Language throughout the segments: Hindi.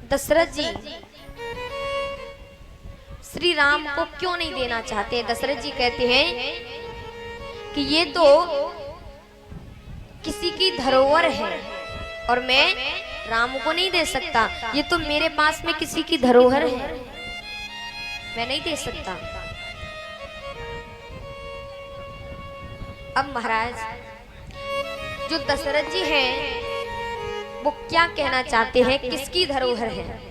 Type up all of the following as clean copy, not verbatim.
दशरथ जी श्री राम को क्यों नहीं देना चाहते। दशरथ जी कहते हैं कि ये तो किसी की धरोहर है और मैं राम को नहीं दे सकता। ये तो मेरे पास में किसी की धरोहर है, मैं नहीं दे सकता। अब महाराज जो दशरथ जी हैं वो क्या कहना चाहते हैं, किसकी धरोहर है।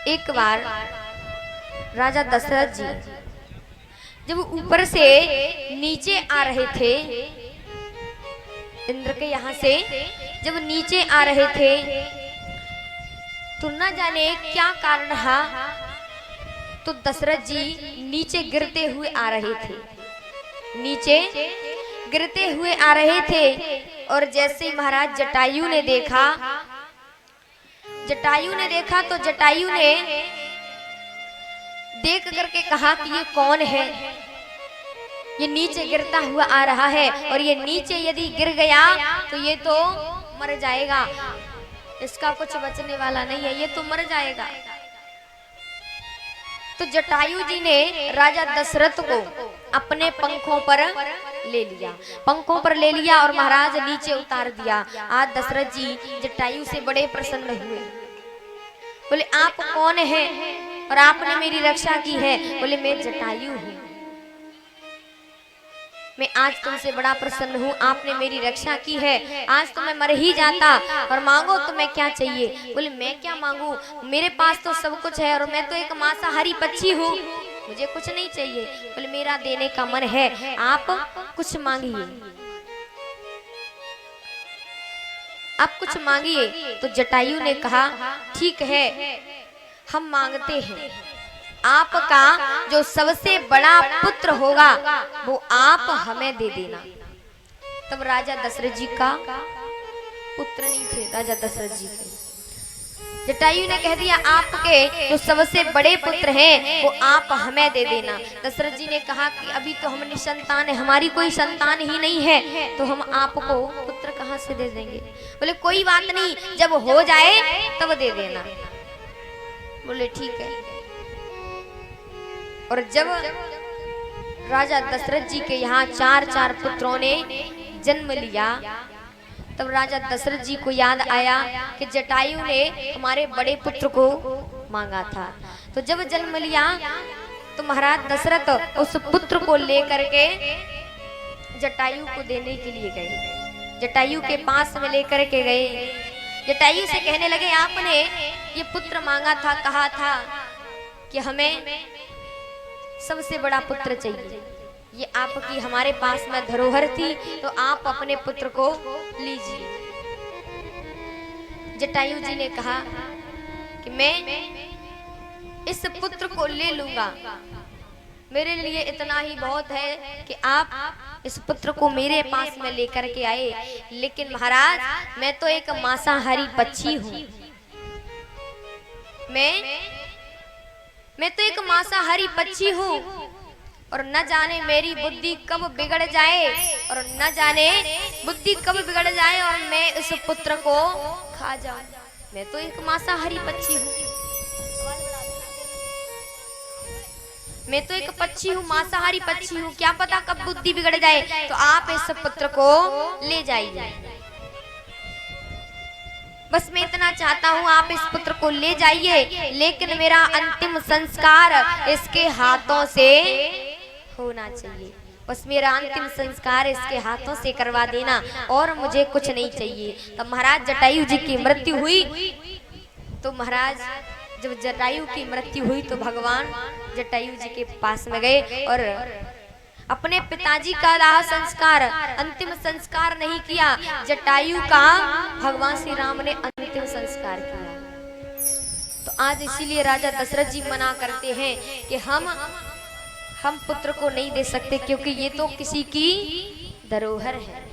एक बार राजा दशरथ जी जब ऊपर से नीचे आ रहे थे, इंद्र के यहाँ से जब नीचे आ रहे थे तो न जाने क्या कारण रहा, तो दशरथ जी नीचे गिरते हुए आ रहे थे, नीचे गिरते हुए आ रहे थे। और जैसे ही महाराज जटायु ने देखा तो जटायु ने देख करके कहा कि ये कौन है, ये नीचे गिरता हुआ आ रहा है और ये नीचे यदि गिर गया तो ये तो मर जाएगा, इसका कुछ बचने वाला नहीं है, ये तो मर जाएगा। तो जटायु जी ने राजा दशरथ को अपने पंखों पर ले लिया, पंखों पर ले लिया और महाराज नीचे उतार दिया। आज दशरथ जी जटायु से बड़े प्रसन्न हुए, बोले आप कौन हैं और आपने मेरी रक्षा की है। बोले मैं जटायु हूँ, मैं आज तुमसे बड़ा प्रसन्न हूँ, आपने मेरी रक्षा की है। आज तो मैं मर ही जाता और मांगो तो मैं क्या चाहिए। बोले मैं क्या मांगू, मेरे पास तो सब कुछ है और मैं तो एक मांसाहारी पक्षी हूँ, मुझे कुछ नहीं चाहिए। बोले मेरा देने का मन है, आप कुछ मांगिए, आप कुछ मांगिए। तो जटायु ने कहा ठीक है, हम मांगते हैं, आपका जो सबसे बड़ा पुत्र होगा वो आप हमें दे देना। तब राजा दशरथ जी का पुत्र नहीं थे, राजा दशरथ जी के। जटायु ने कह दिया आपके जो सबसे बड़े पुत्र हैं वो आप हमें दे देना। दशरथ जी ने कहा कि अभी तो हम निसंतान है, हमारी कोई संतान ही नहीं है, तो हम आपको पुत्र कहाँ से दे देंगे। बोले कोई बात नहीं, जब हो जाए तब दे देना। बोले ठीक है। और जब राजा दशरथ जी के यहाँ चार चार पुत्रों ने जन्म लिया, तब राजा दशरथ जी को याद आया कि जटायु ने हमारे बड़े पुत्र को मांगा था। तो जब जन्म लिया तो महाराज दशरथ उस पुत्र को लेकर के जटायु को देने के लिए गए, जटायु के पास में लेकर के गए। जटायु से कहने लगे आपने ये पुत्र मांगा था, कहा था कि हमें सबसे बड़ा पुत्र चाहिए, ये आपकी हमारे पास में धरोहर थी, तो आप अपने पुत्र को लीजिए। जटायु जी ने कहा कि मैं इस पुत्र को ले लूंगा, मेरे लिए इतना ही बहुत है कि आप इस पुत्र को मेरे पास में लेकर के आए। लेकिन महाराज मैं तो एक मांसाहारी पक्षी हूँ, मैं तो एक मांसाहारी पक्षी हूँ और न जाने मेरी बुद्धि कब बिगड़ जाए, और न जाने बुद्धि कब बिगड़ जाए और मैं इस पुत्र को खा जाऊं। मैं तो एक मांसाहारी पक्षी हूँ, मैं तो एक पक्षी हूँ, मांसाहारी पक्षी हूँ, क्या पता कब बुद्धि बिगड़ जाए, तो आप इस पुत्र को ले जाइए। बस मैं इतना चाहता हूँ, आप इस पुत्र को ले जाइए, लेकिन मेरा अंतिम संस्कार इसके हाथों से होना चाहिए। बस मेरा अंतिम संस्कार इसके हाथों से करवा देना और मुझे कुछ नहीं चाहिए। तब महाराज जटायु जी की मृत्यु हुई। तो महाराज जब जटायु की मृत्यु हुई तो भगवान जटायु जी के पास में गए और अपने पिताजी का दाह संस्कार, अंतिम संस्कार नहीं किया, जटायु का भगवान श्री राम ने अंतिम संस्कार किया। तो आज इसीलिए राजा दशरथ जी मना करते हैं कि हम पुत्र को नहीं दे सकते, क्योंकि ये तो किसी की धरोहर है।